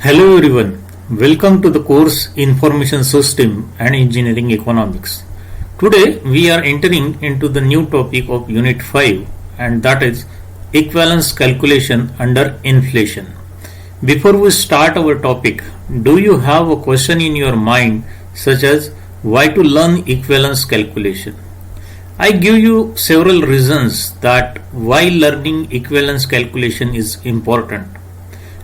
Hello everyone, welcome to the course Information System and Engineering Economics. Today we are entering into the new topic of Unit 5, and that is equivalence calculation under inflation. Before we start our topic, do you have a question in your mind such as why to learn equivalence calculation? I give you several reasons that why learning equivalence calculation is important.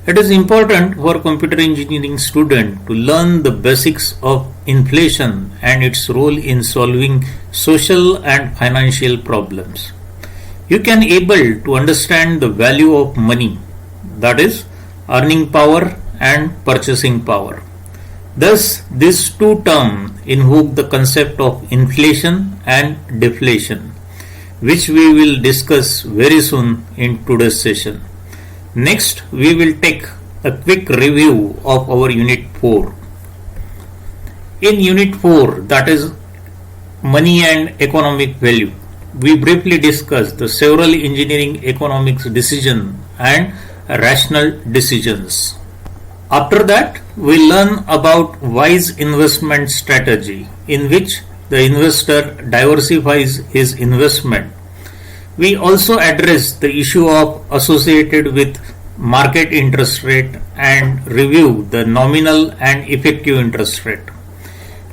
It is important for computer engineering student to learn the basics of inflation and its role in solving social and financial problems. You can able to understand the value of money, that is earning power and purchasing power. Thus, these two terms invoke the concept of inflation and deflation, which we will discuss very soon in today's session. Next, we will take a quick review of our Unit 4. In Unit 4, that is Money and Economic Value, we briefly discussed the several engineering economics decisions and rational decisions. After that, we learn about wise investment strategy in which the investor diversifies his investment. We also address the issue of associated with market interest rate and review the nominal and effective interest rate.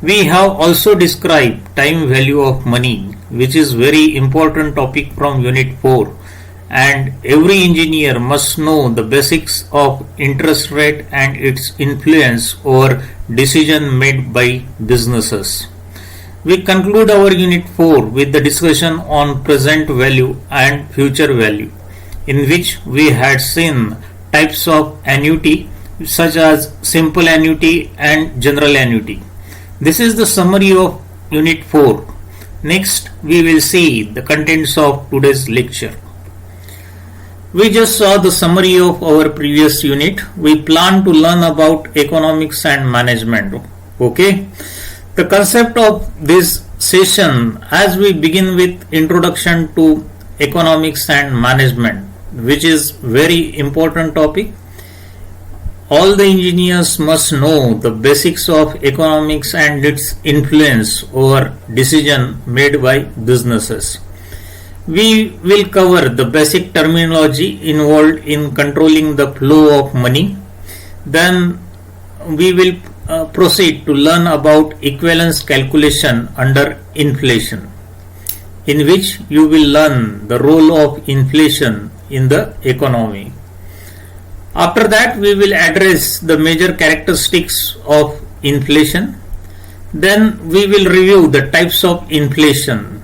We have also described time value of money, which is very important topic from Unit 4, and every engineer must know the basics of interest rate and its influence over decision made by businesses. We conclude our Unit 4 with the discussion on present value and future value, in which we had seen types of annuity such as simple annuity and general annuity. This is the summary of Unit 4. Next, we will see the contents of today's lecture. We just saw the summary of our previous unit. We plan to learn about economics and management. Okay. The concept of this session, as we begin with introduction to economics and management, which is very important topic. All the engineers must know the basics of economics and its influence over decision made by businesses. We will cover the basic terminology involved in controlling the flow of money. Then we will proceed to learn about equivalence calculation under inflation, in which you will learn the role of inflation in the economy. After that, we will address the major characteristics of inflation. Then we will review the types of inflation.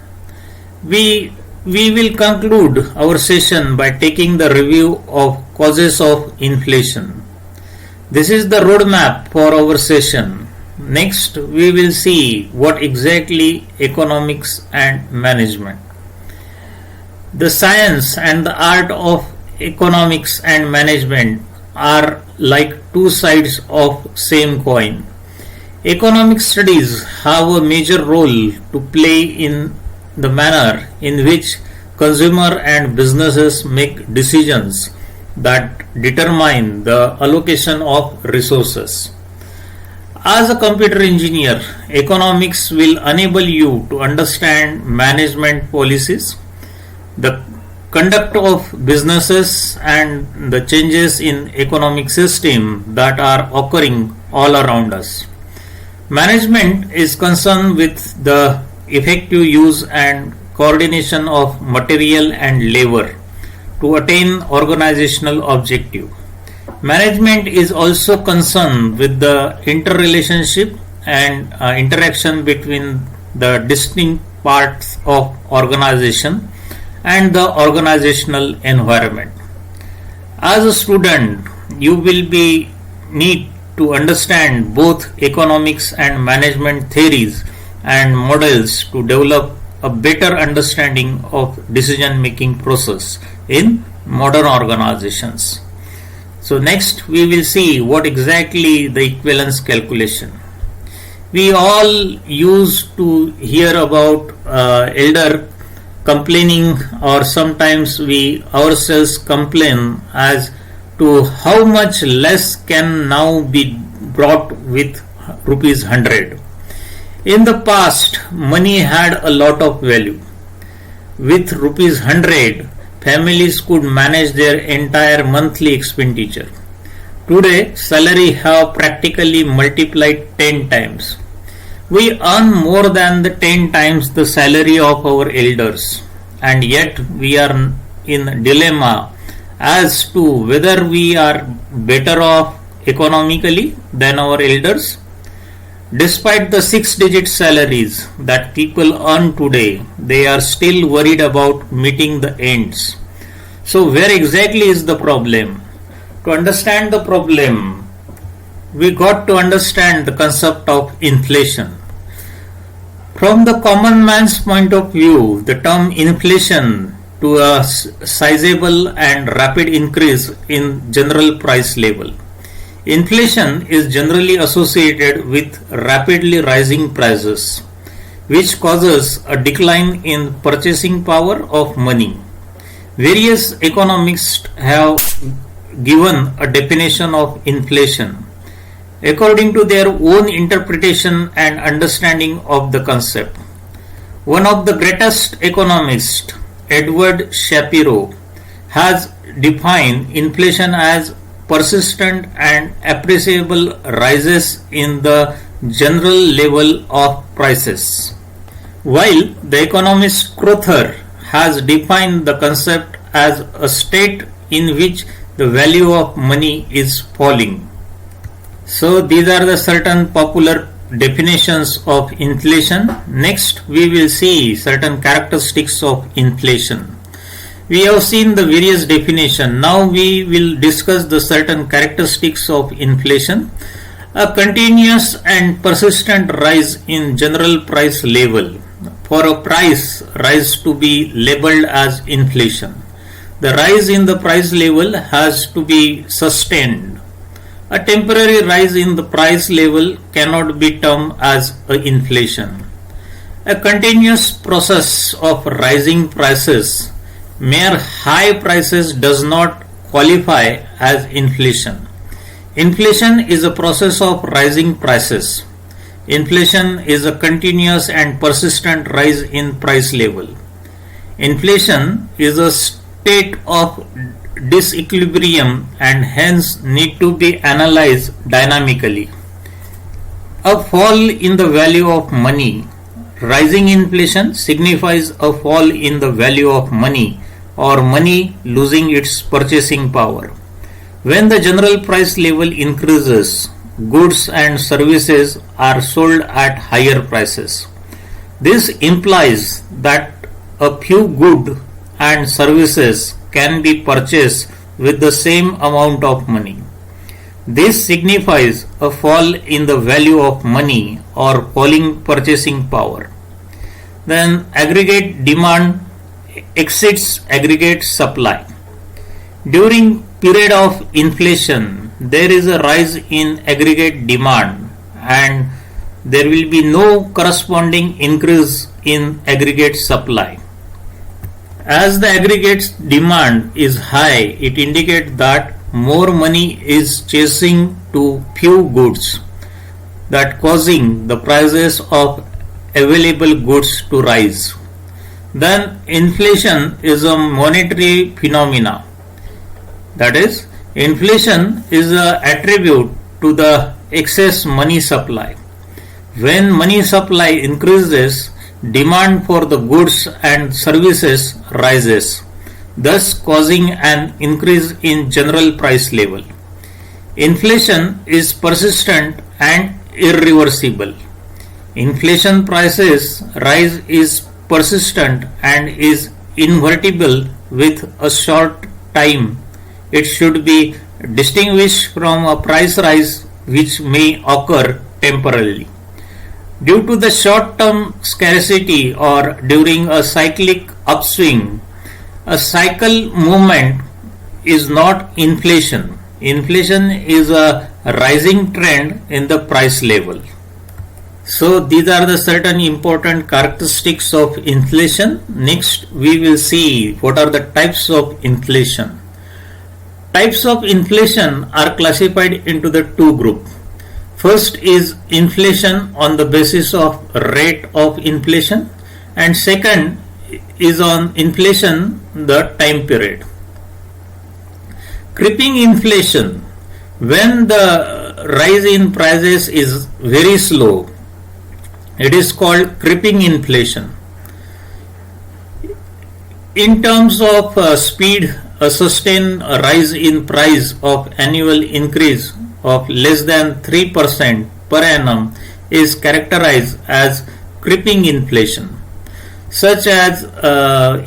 We will conclude our session by taking the review of causes of inflation. This is the roadmap for our session. Next, we will see what exactly economics and management. The science and the art of economics and management are like two sides of same coin. Economic studies have a major role to play in the manner in which consumer and businesses make decisions that determine the allocation of resources. As a computer engineer, economics will enable you to understand management policies, the conduct of businesses, and the changes in economic system that are occurring all around us. Management is concerned with the effective use and coordination of material and labor to attain organizational objective. Management is also concerned with the interrelationship and interaction between the distinct parts of organization and the organizational environment. As a student, you will be need to understand both economics and management theories and models to develop a better understanding of decision making process in modern organizations. So next we will see what exactly the equivalence calculation. We all used to hear about elder complaining, or sometimes we ourselves complain as to how much less can now be brought with rupees 100. In the past, money had a lot of value. With rupees 100, families could manage their entire monthly expenditure. Today, salary have practically multiplied 10 times. We earn more than the 10 times the salary of our elders, and yet we are in dilemma as to whether we are better off economically than our elders. Despite the 6-digit salaries that people earn today, they are still worried about meeting the ends. So where exactly is the problem? To understand the problem, we got to understand the concept of inflation. From the common man's point of view, the term inflation to a sizable and rapid increase in general price level. Inflation is generally associated with rapidly rising prices, which causes a decline in purchasing power of money. Various economists have given a definition of inflation according to their own interpretation and understanding of the concept. One of the greatest economists, Edward Shapiro, has defined inflation as persistent and appreciable rises in the general level of prices, while the economist Crowther has defined the concept as a state in which the value of money is falling. So these are the certain popular definitions of inflation. Next we will see certain characteristics of inflation. We have seen the various definitions. Now we will discuss the certain characteristics of inflation. A continuous and persistent rise in general price level. For a price rise to be labeled as inflation, the rise in the price level has to be sustained. A temporary rise in the price level cannot be termed as inflation. A continuous process of rising prices, mere high prices does not qualify as inflation. Inflation is a process of rising prices. Inflation is a continuous and persistent rise in price level. Inflation is a state of disequilibrium and hence need to be analyzed dynamically. A fall in the value of money. Rising inflation signifies a fall in the value of money or money losing its purchasing power. When the general price level increases, goods and services are sold at higher prices. This implies that a few goods and services can be purchased with the same amount of money. This signifies a fall in the value of money or falling purchasing power. Then aggregate demand exceeds aggregate supply. During period of inflation, there is a rise in aggregate demand and there will be no corresponding increase in aggregate supply. As the aggregate demand is high, it indicates that more money is chasing to few goods, that causing the prices of available goods to rise. Then inflation is a monetary phenomena. That is, inflation is an attribute to the excess money supply. When money supply increases, demand for the goods and services rises, thus causing an increase in general price level. Inflation is persistent and irreversible. Inflation prices rise is persistent and is invertible with a short time. It should be distinguished from a price rise which may occur temporarily. Due to the short-term scarcity or during a cyclic upswing, a cycle movement is not inflation. Inflation is a rising trend in the price level. So these are the certain important characteristics of inflation. Next we will see what are the types of inflation. Types of inflation are classified into the two groups. First is inflation on the basis of rate of inflation, and second is on inflation the time period. Creeping inflation, when the rise in prices is very slow, it is called creeping inflation. In terms of speed, a sustained rise in price of annual increase of less than 3% per annum is characterized as creeping inflation. Such as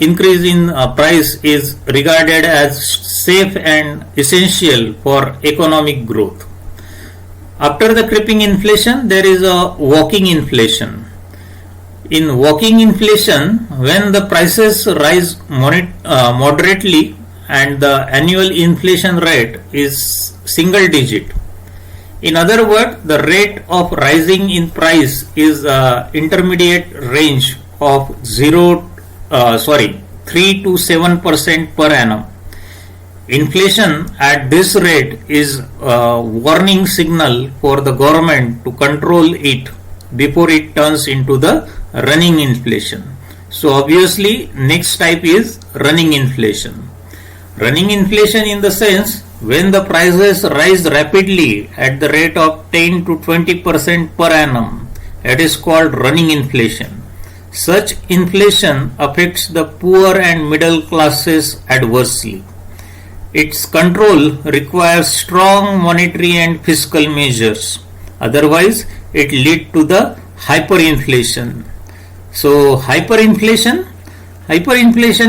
increase in price is regarded as safe and essential for economic growth. After the creeping inflation, there is a walking inflation. In walking inflation, when the prices rise moderately and the annual inflation rate is single digit. In other words, the rate of rising in price is intermediate range of 3 to 7% per annum. Inflation at this rate is a warning signal for the government to control it before it turns into the running inflation. So obviously next type is running inflation. Running inflation in the sense when the prices rise rapidly at the rate of 10 to 20% per annum, it is called running inflation. Such inflation affects the poor and middle classes adversely. Its control requires strong monetary and fiscal measures. Otherwise, it leads to the hyperinflation. So, hyperinflation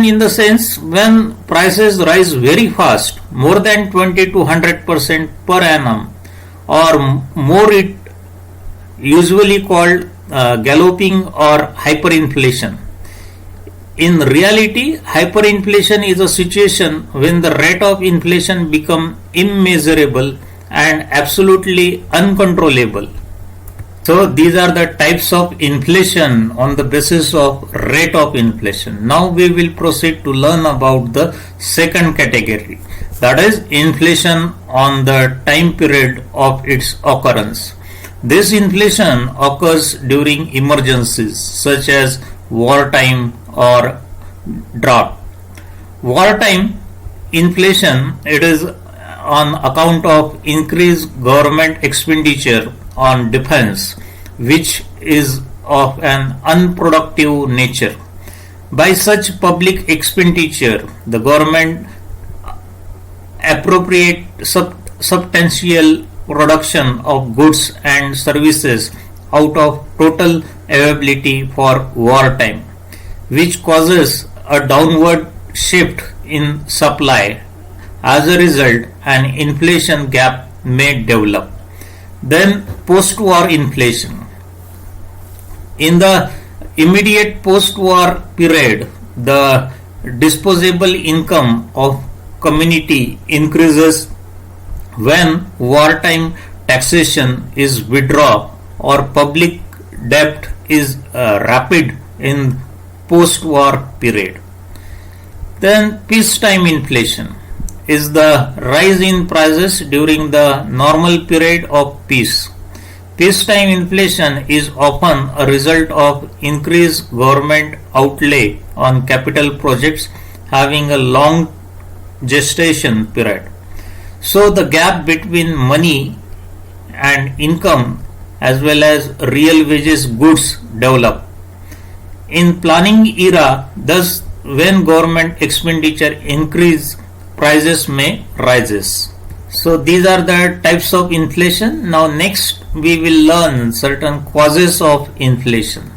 in the sense when prices rise very fast, more than 20 to 100% per annum, or more, it usually called galloping or hyperinflation. In reality, hyperinflation is a situation when the rate of inflation becomes immeasurable and absolutely uncontrollable. So these are the types of inflation on the basis of rate of inflation. Now we will proceed to learn about the second category, that is inflation on the time period of its occurrence. This inflation occurs during emergencies such as wartime or drought. Wartime inflation, it is on account of increased government expenditure on defense, which is of an unproductive nature. By such public expenditure, the government appropriate substantial production of goods and services out of total availability for wartime, which causes a downward shift in supply. As a result, an inflation gap may develop. Then post-war inflation. In the immediate post-war period, the disposable income of community increases when wartime taxation is withdrawn or public debt is rapid in post-war period. Then peacetime inflation is the rise in prices during the normal period of peace. Peacetime inflation is often a result of increased government outlay on capital projects having a long gestation period. So the gap between money and income as well as real wages goods develop. In planning era, thus when government expenditure increase, prices may rises. So these are the types of inflation. Now next we will learn certain causes of inflation.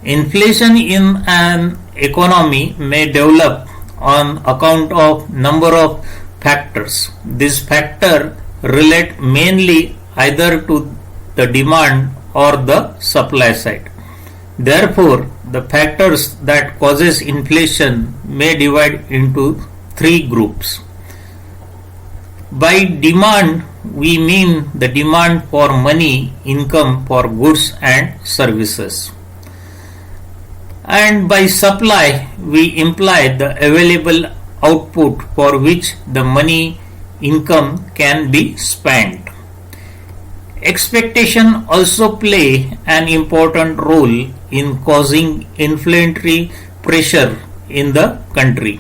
Inflation in an economy may develop on account of number of factors. These factors relate mainly either to the demand or the supply side. Therefore, the factors that causes inflation may divide into three groups. By demand, we mean the demand for money, income for goods and services. And by supply, we imply the available output for which the money income can be spent. Expectation also play an important role in causing inflationary pressure in the country.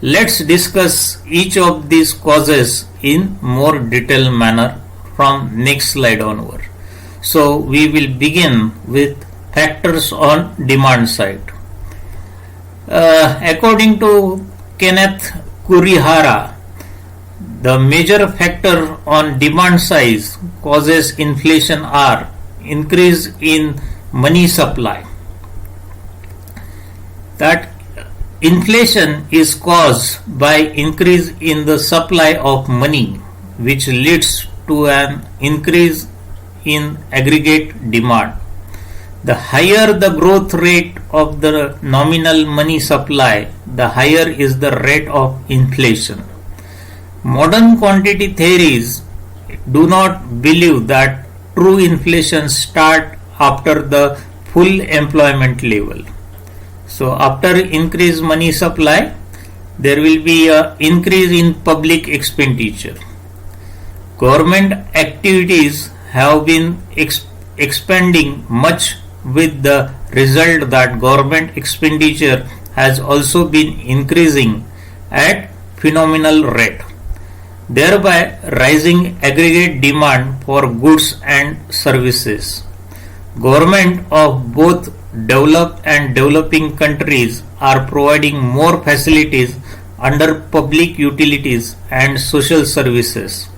Let's discuss each of these causes in more detailed manner from next slide onward. So we will begin with factors on demand side. According to Kenneth Kurihara, the major factor on demand side causes inflation are increase in money supply. That inflation is caused by increase in the supply of money, which leads to an increase in aggregate demand. The higher the growth rate of the nominal money supply, the higher is the rate of inflation. Modern quantity theories do not believe that true inflation starts after the full employment level. So after increased money supply, there will be an increase in public expenditure. Government activities have been expanding much, with the result that government expenditure has also been increasing at phenomenal rate, thereby rising aggregate demand for goods and services. Government of both developed and developing countries are providing more facilities under public utilities and social services,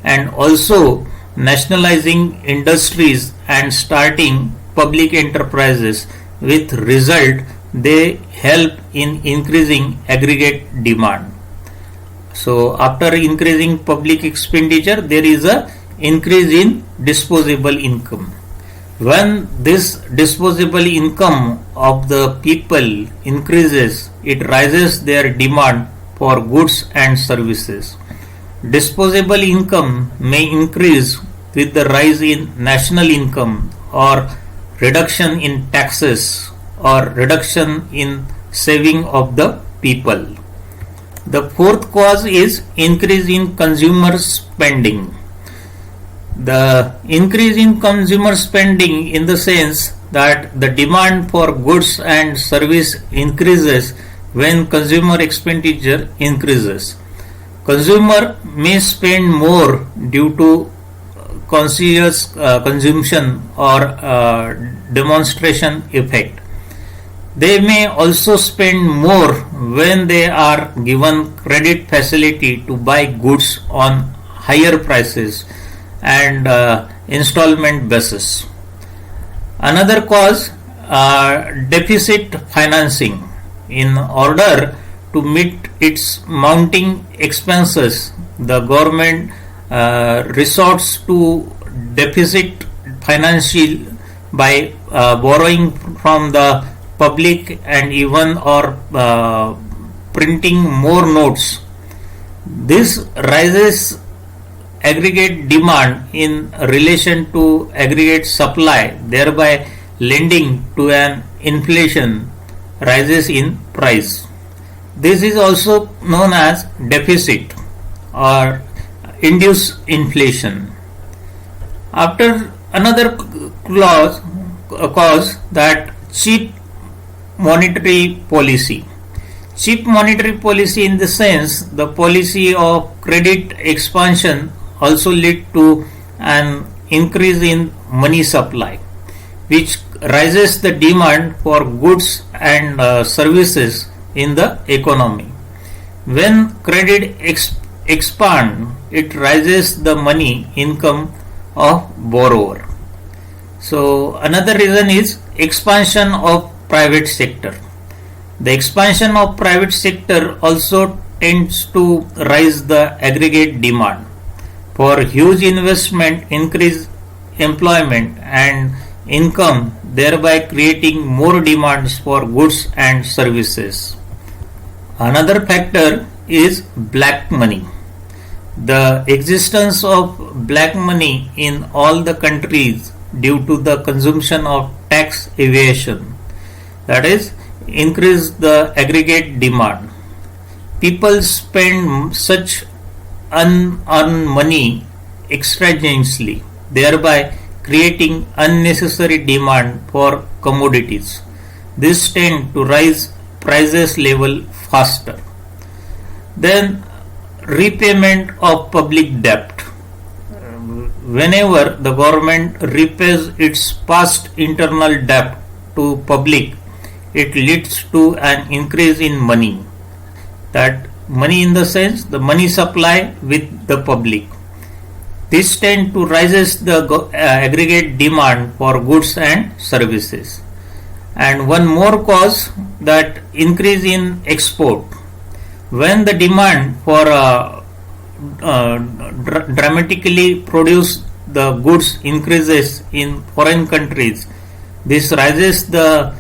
and also nationalizing industries and starting public enterprises, with result they help in increasing aggregate demand. So after increasing public expenditure, there is a increase in disposable income. When this disposable income of the people increases, it raises their demand for goods and services. Disposable income may increase with the rise in national income, or reduction in taxes, or reduction in saving of the people. The fourth cause is increase in consumer spending. The increase in consumer spending, in the sense that the demand for goods and service increases when consumer expenditure increases. Consumer may spend more due to conscious consumption or demonstration effect. They may also spend more when they are given credit facility to buy goods on higher prices and installment basis. Another cause, deficit financing. In order to meet its mounting expenses, the government resorts to deficit financial by borrowing from the public, and even or printing more notes. This raises aggregate demand in relation to aggregate supply, thereby leading to an inflation rises in price. This is also known as deficit or induced inflation. After another cause, that cheap monetary policy. Cheap monetary policy, in the sense the policy of credit expansion, also lead to an increase in money supply, which raises the demand for goods and services in the economy. When credit expand, it raises the money income of borrower. So another reason is expansion of private sector. The expansion of private sector also tends to raise the aggregate demand for huge investment, increase employment and income, thereby creating more demands for goods and services. Another factor is black money. The existence of black money in all the countries due to the consumption of tax evasion, that is, increase the aggregate demand. People spend such unearned money extravagantly, thereby creating unnecessary demand for commodities. This tend to raise prices level faster. Then repayment of public debt. Whenever the government repays its past internal debt to public, it leads to an increase in money. That money in the sense the money supply with the public. This tend to raises the aggregate demand for goods and services. And one more cause, that increase in export. When the demand for dramatically produce the goods increases in foreign countries, this raises the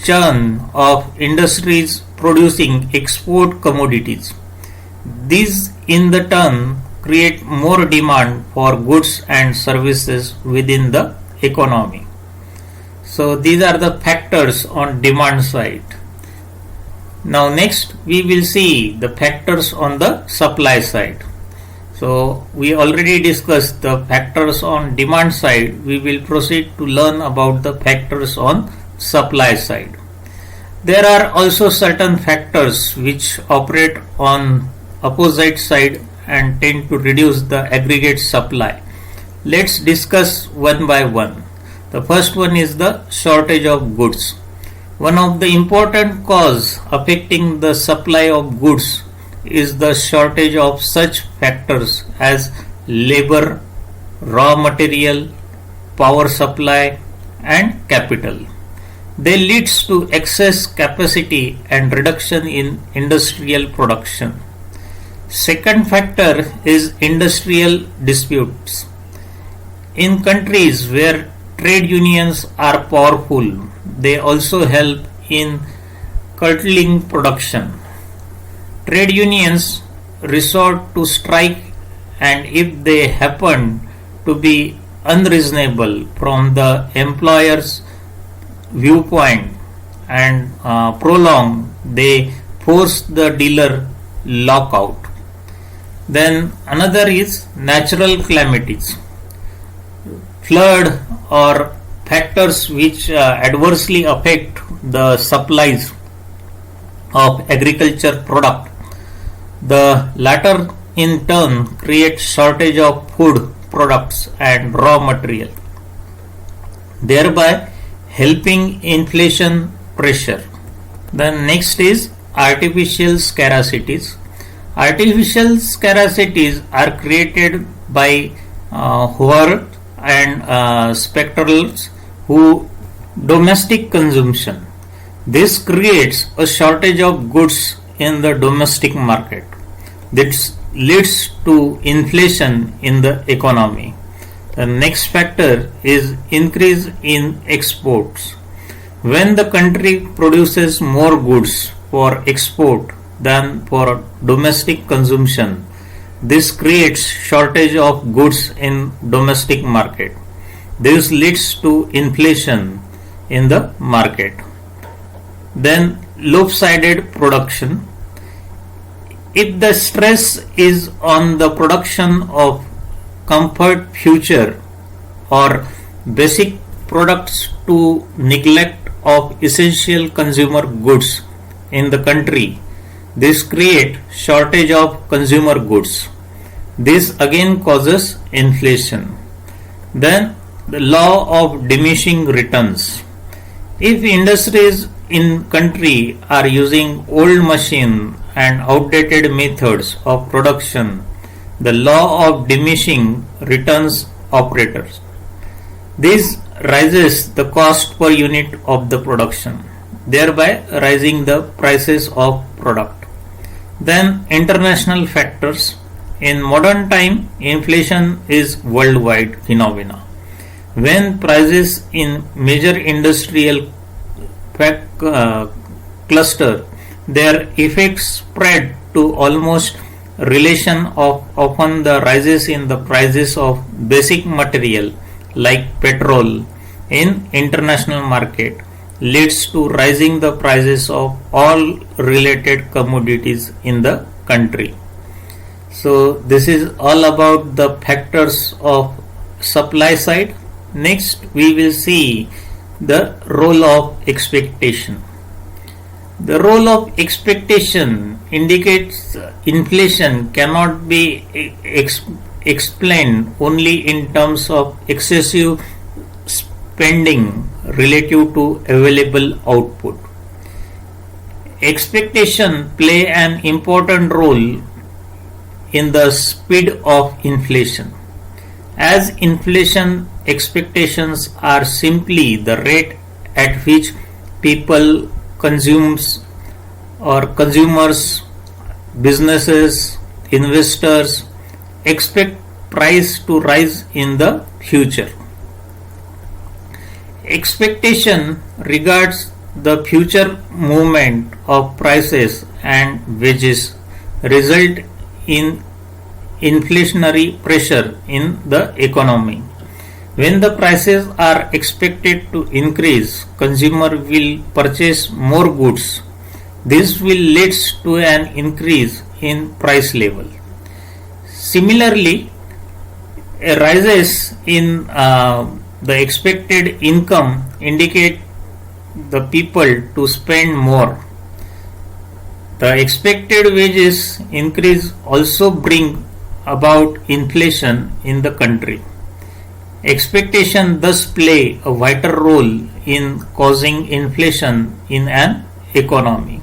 churn of industries producing export commodities. These in the turn create more demand for goods and services within the economy. So these are the factors on demand side. Now next we will see the factors on the supply side. So we already discussed the factors on demand side. We will proceed to learn about the factors on supply side. There are also certain factors which operate on opposite side and tend to reduce the aggregate supply. Let's discuss one by one. The first one is the shortage of goods. One of the important cause affecting the supply of goods is the shortage of such factors as labor, raw material, power supply and capital. They leads to excess capacity and reduction in industrial production. Second factor is industrial disputes. In countries where trade unions are powerful, they also help in curtailing production. Trade unions resort to strike, and if they happen to be unreasonable from the employer's viewpoint and prolong, they force the dealer lockout. Then another is natural calamities. Flood or factors which adversely affect the supplies of agriculture product. The latter in turn creates shortage of food products and raw material, thereby helping inflation pressure. Then next is artificial scarcities. Artificial scarcities are created by hoard and spectacles who domestic consumption. This creates a shortage of goods in the domestic market. This leads to inflation in the economy. The next factor is increase in exports. When the country produces more goods for export than for domestic consumption, this creates shortage of goods in domestic market. This leads to inflation in the market. Then lopsided production. If the stress is on the production of comfort future or basic products to neglect of essential consumer goods in the country, this create shortage of consumer goods. This again causes inflation. Then the law of diminishing returns. If industries in country are using old machine and outdated methods of production, the law of diminishing returns operators. This rises the cost per unit of the production, thereby rising the prices of product. Then international factors. In modern time, inflation is worldwide phenomena. When prices in major industrial cluster, their effects spread to almost relation of often the rises in the prices of basic material like petrol in international market leads to rising the prices of all related commodities in the country. So this is all about the factors of supply side. Next we will see the role of expectation. The role of expectation indicates inflation cannot be explained only in terms of excessive spending relative to available output. Expectation play an important role in the speed of inflation. As inflation expectations are simply the rate at which people consumes or consumers, businesses, investors expect price to rise in the future. Expectation regards the future movement of prices and wages result in inflationary pressure in the economy. When the prices are expected to increase, consumer will purchase more goods. This will lead to an increase in price level. Similarly, a rises in the expected income indicate the people to spend more. The expected wages increase also bring about inflation in the country. Expectation thus play a vital role in causing inflation in an economy.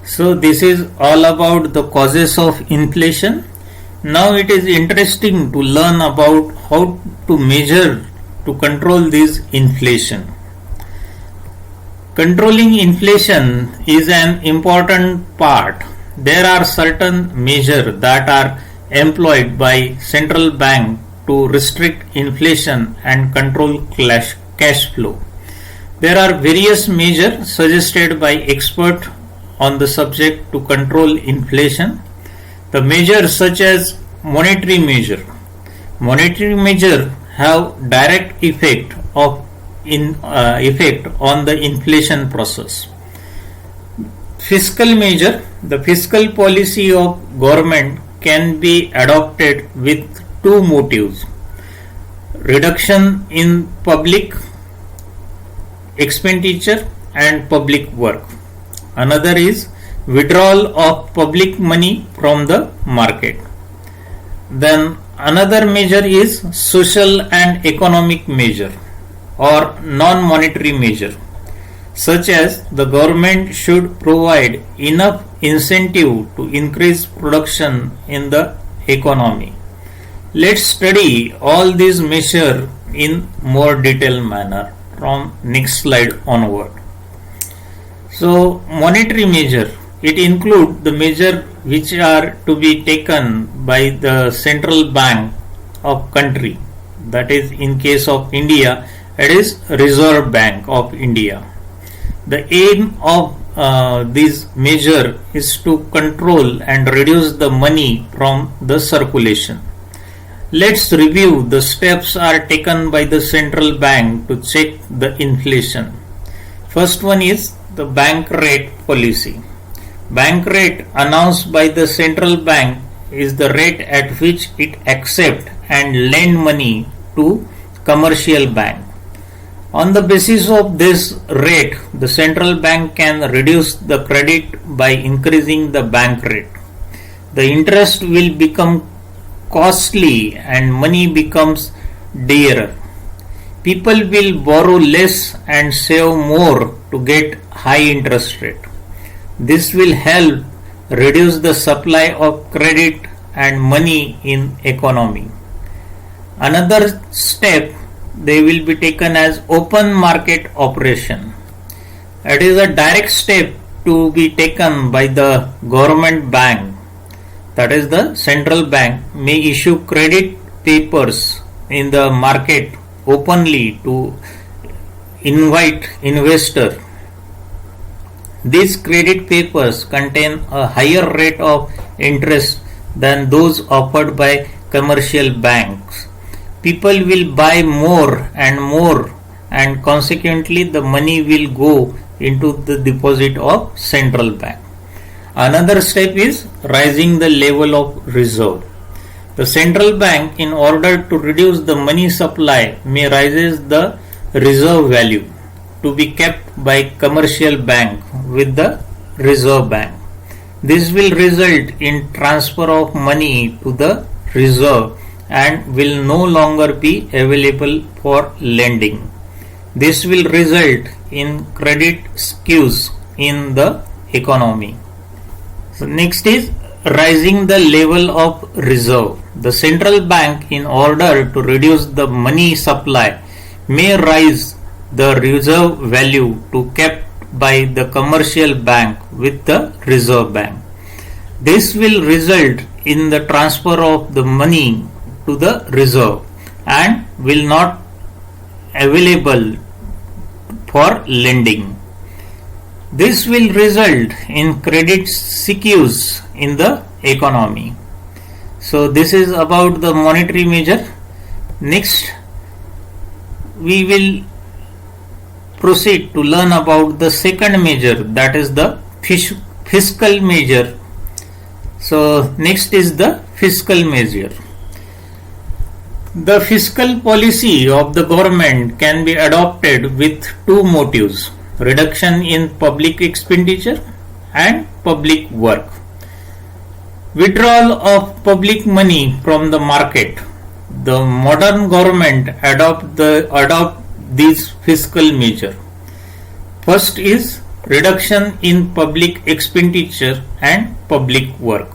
So this is all about the causes of inflation. Now it is interesting to learn about how to measure to control this inflation. Controlling inflation is an important part. There are certain measures that are employed by central bank to restrict inflation and control cash flow. There are various measures suggested by experts on the subject to control inflation. The measures such as monetary measure. Monetary measure have direct effect on the inflation process. Fiscal measure. The fiscal policy of government can be adopted with two motives: reduction in public expenditure and public work. Another is withdrawal of public money from the market. Then another measure is social and economic measure or non-monetary measure, such as the government should provide enough incentive to increase production in the economy. Let's study all these measures in more detailed manner from next slide onward. So monetary measure, it includes the measure which are to be taken by the central bank of country. That is, in case of India, it is Reserve Bank of India. The aim of this measure is to control and reduce the money from the circulation. Let's review the steps are taken by the central bank to check the inflation. First one is the bank rate policy. Bank rate announced by the central bank is the rate at which it accepts and lend money to commercial bank. On the basis of this rate, the central bank can reduce the credit by increasing the bank rate. The interest will become costly and money becomes dearer. People will borrow less and save more to get high interest rate. This will help reduce the supply of credit and money in economy. Another step they will be taken as open market operation. It is a direct step to be taken by the government bank, that is the central bank may issue credit papers in the market openly to invite investor. These credit papers contain a higher rate of interest than those offered by commercial banks. People will buy more and consequently the money will go into the deposit of central bank. Another step is raising the level of reserve. The central bank, in order to reduce the money supply, may raise the reserve value to be kept by commercial bank with the reserve bank. This will result in transfer of money to the reserve and will no longer be available for lending. This will result in credit squeeze in the economy. So next is raising the level of reserve. The central bank, in order to reduce the money supply, may raise the reserve value to kept by the commercial bank with the reserve bank. This will result in the transfer of the money to the reserve and will not available for lending. This will result in credit squeeze in the economy. So this is about the monetary measure. Next, we will proceed to learn about the second measure, that is the fiscal measure. So next is the fiscal measure. The fiscal policy of the government can be adopted with two motives: reduction in public expenditure and public work. Withdrawal of public money from the market. The modern government adopt these fiscal measures. First is reduction in public expenditure and public work.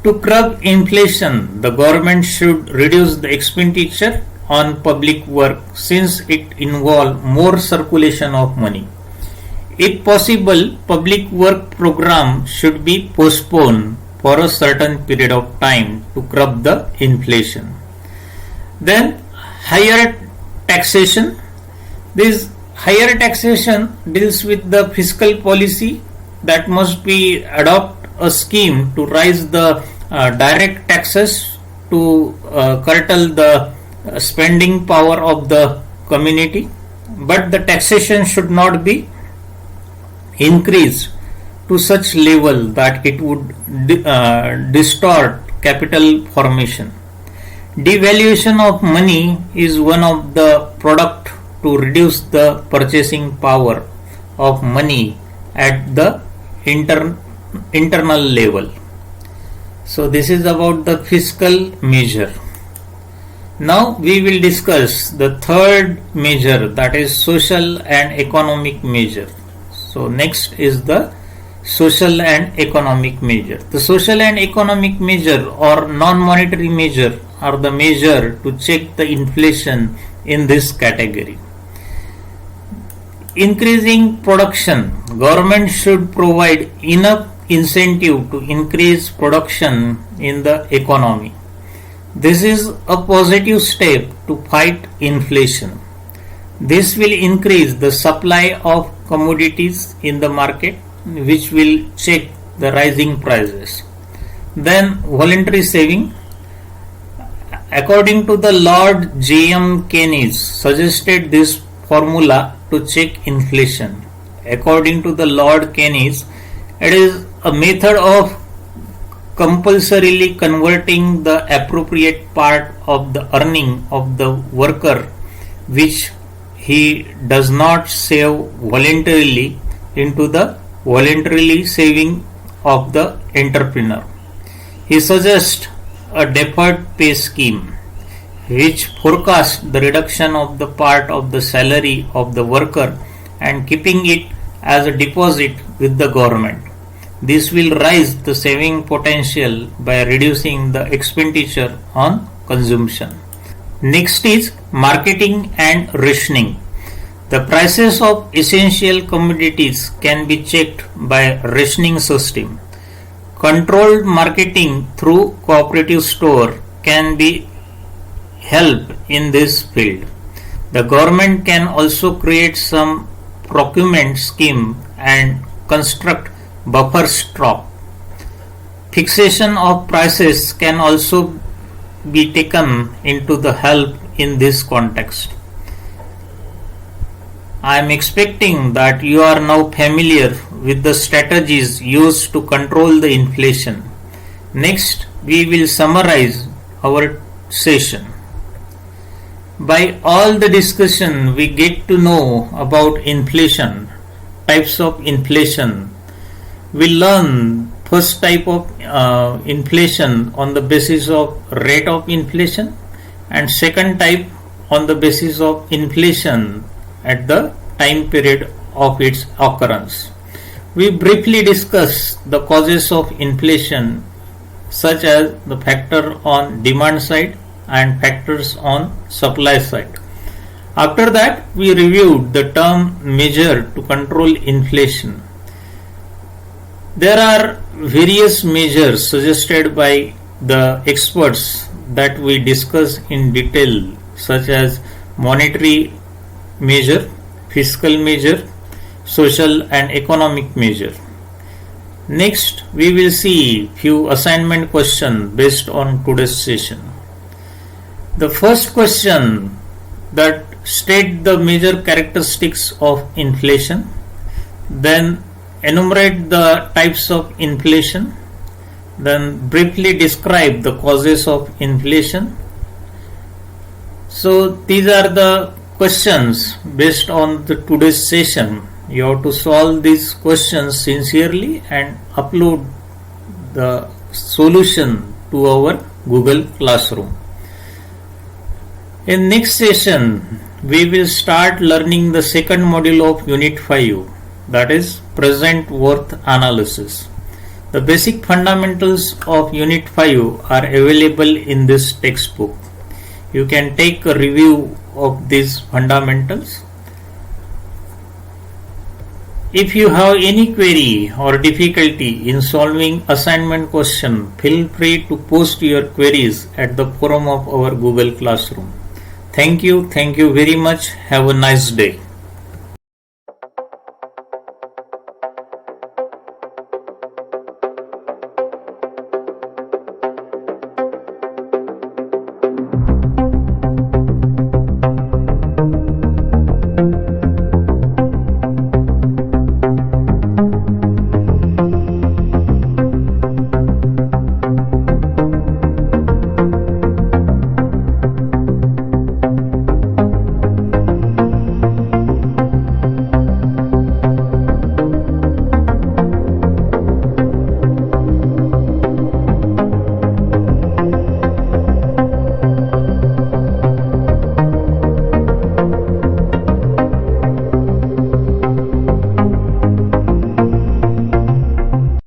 To curb inflation, the government should reduce the expenditure on public work since it involves more circulation of money. If possible, public work program should be postponed for a certain period of time to curb the inflation. Then higher taxation. This higher taxation deals with the fiscal policy that must be adopt a scheme to raise the direct taxes to curtail the spending power of the community, but the taxation should not be increased to such level that it would distort capital formation. Devaluation of money is one of the product to reduce the purchasing power of money at the internal level. So this is about the fiscal measure. Now we will discuss the third measure, that is social and economic measure. So next is the social and economic measure. The social and economic measure or non-monetary measure are the measure to check the inflation in this category. Increasing production. Government should provide enough incentive to increase production in the economy. This is a positive step to fight inflation. This will increase the supply of commodities in the market, which will check the rising prices. Then voluntary saving. According to the Lord J.M. Keynes suggested this formula to check inflation. According to the Lord Keynes, it is a method of compulsorily converting the appropriate part of the earning of the worker which he does not save voluntarily into the voluntarily saving of the entrepreneur. He suggests a deferred pay scheme which forecasts the reduction of the part of the salary of the worker and keeping it as a deposit with the government. This will raise the saving potential by reducing the expenditure on consumption. Next is marketing and rationing. The prices of essential commodities can be checked by rationing system. Controlled marketing through cooperative store can be help in this field. The government can also create some procurement scheme and construct buffer stock. Fixation of prices can also be taken into the help in this context. I am expecting that you are now familiar with the strategies used to control the inflation. Next, we will summarize our session. By all the discussion, we get to know about inflation, types of inflation. We learn first type of inflation on the basis of rate of inflation, and second type on the basis of inflation at the time period of its occurrence. We briefly discuss the causes of inflation, such as the factor on demand side and factors on supply side. After that, we reviewed the term measure to control inflation. There are various measures suggested by the experts that we discuss in detail, such as monetary measure, fiscal measure, social and economic measure. Next, we will see few assignment questions based on today's session. The first question that state the major characteristics of inflation, then enumerate the types of inflation, then briefly describe the causes of inflation. So these are the questions based on the today's session. You have to solve these questions sincerely and upload the solution to our Google Classroom. In next session, we will start learning the second module of Unit 5, that is present worth analysis. The basic fundamentals of Unit 5 are available in this textbook. You can take a review of these fundamentals. If you have any query or difficulty in solving assignment question, feel free to post your queries at the forum of our Google Classroom. Thank you very much. Have a nice day.